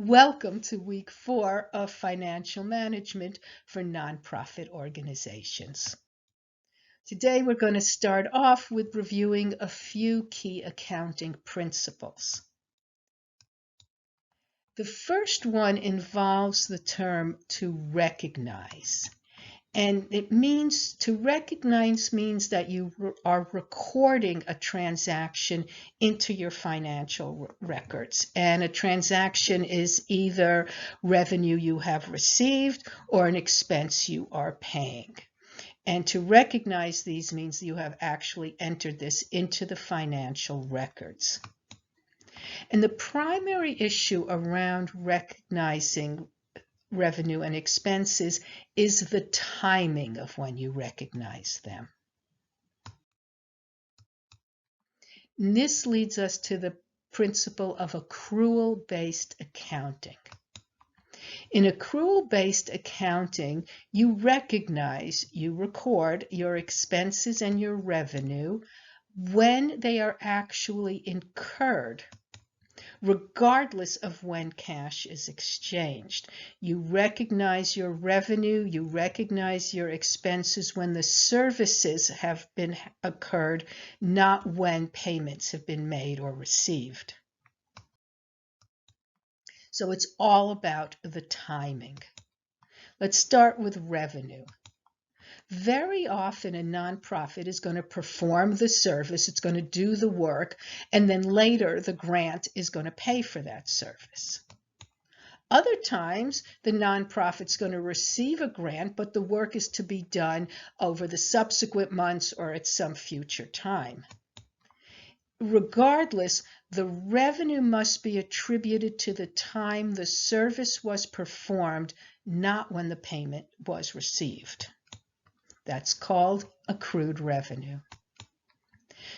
Welcome to week 4 of financial management for nonprofit organizations. Today we're going to start off with reviewing a few key accounting principles. The first one involves the term to recognize. And it means to recognize means that you are recording a transaction into your financial records. And a transaction is either revenue you have received or an expense you are paying. And to recognize these means you have actually entered this into the financial records. And the primary issue around recognizing revenue and expenses is the timing of when you recognize them. And this leads us to the principle of accrual-based accounting. In accrual-based accounting, you record your expenses and your revenue when they are actually incurred, regardless of when cash is exchanged. You recognize your revenue, you recognize your expenses when the services have been occurred, not when payments have been made or received. So it's all about the timing. Let's start with revenue. Very often a nonprofit is going to perform the service, it's going to do the work, and then later the grant is going to pay for that service. Other times the nonprofit's going to receive a grant, but the work is to be done over the subsequent months or at some future time. Regardless, the revenue must be attributed to the time the service was performed, not when the payment was received. That's called accrued revenue.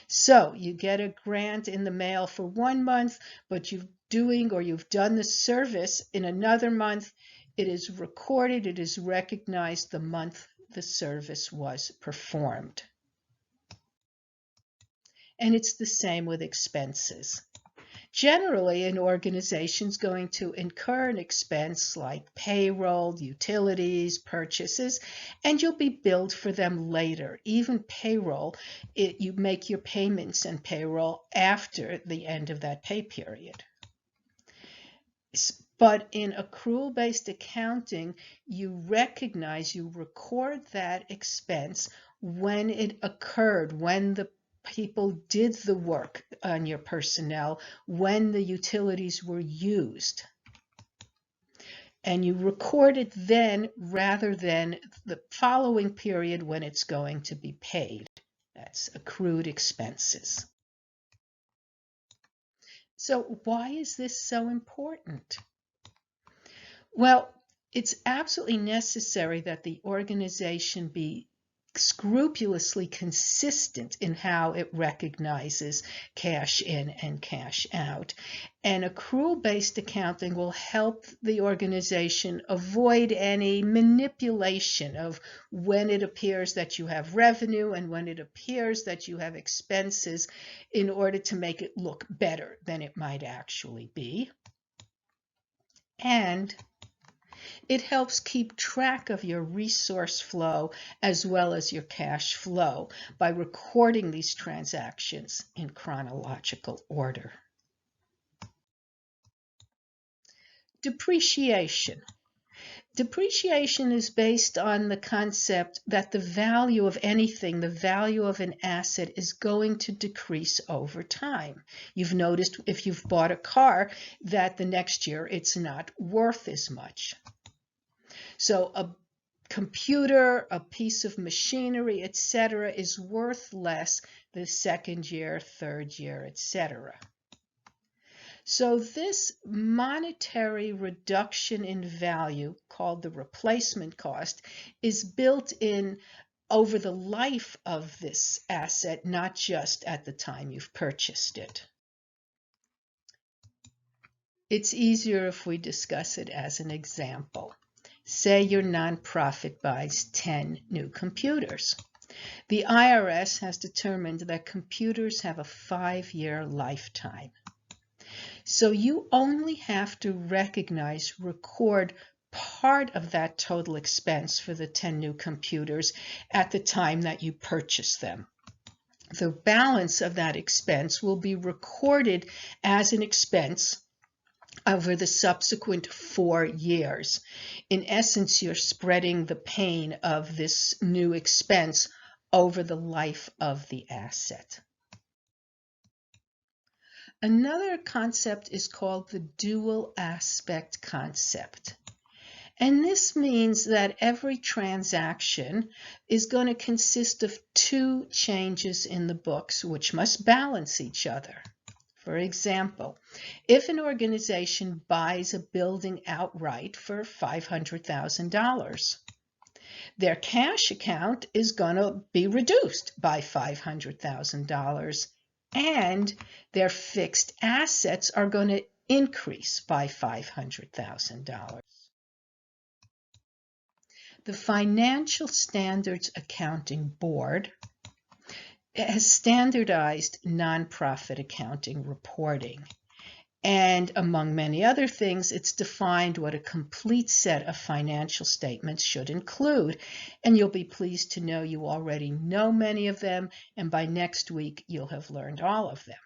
So you get a grant in the mail for 1 month, but you've done the service in another month. It is recorded, it is recognized the month the service was performed. And it's the same with expenses. Generally, an organization is going to incur an expense like payroll, utilities, purchases, and you'll be billed for them later. Even payroll, you make your payments and payroll after the end of that pay period. But in accrual-based accounting, you record that expense when it occurred, when the people did the work on your personnel, when the utilities were used. And you record it then rather than the following period when it's going to be paid. That's accrued expenses. So why is this so important? Well, it's absolutely necessary that the organization be scrupulously consistent in how it recognizes cash in and cash out. And accrual-based accounting will help the organization avoid any manipulation of when it appears that you have revenue and when it appears that you have expenses in order to make it look better than it might actually be. And it helps keep track of your resource flow as well as your cash flow by recording these transactions in chronological order. Depreciation. Depreciation is based on the concept that the value of anything, the value of an asset, is going to decrease over time. You've noticed if you've bought a car that the next year it's not worth as much. So a computer, a piece of machinery, etc., is worth less the second year, third year, etc. So this monetary reduction in value, called the replacement cost, is built in over the life of this asset, not just at the time you've purchased it. It's easier if we discuss it as an example. Say your nonprofit buys 10 new computers. The IRS has determined that computers have a 5-year lifetime. So you only have to record part of that total expense for the 10 new computers at the time that you purchase them. The balance of that expense will be recorded as an expense over the subsequent 4 years. In essence, you're spreading the pain of this new expense over the life of the asset. Another concept is called the dual aspect concept. And this means that every transaction is going to consist of 2 changes in the books, which must balance each other. For example, if an organization buys a building outright for $500,000, their cash account is going to be reduced by $500,000, and their fixed assets are going to increase by $500,000. The Financial Standards Accounting Board has standardized nonprofit accounting reporting. And among many other things, it's defined what a complete set of financial statements should include. And you'll be pleased to know you already know many of them, and by next week, you'll have learned all of them.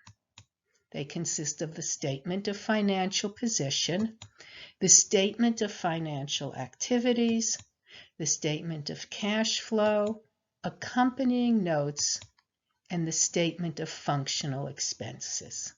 They consist of the statement of financial position, the statement of financial activities, the statement of cash flow, accompanying notes, and the statement of functional expenses.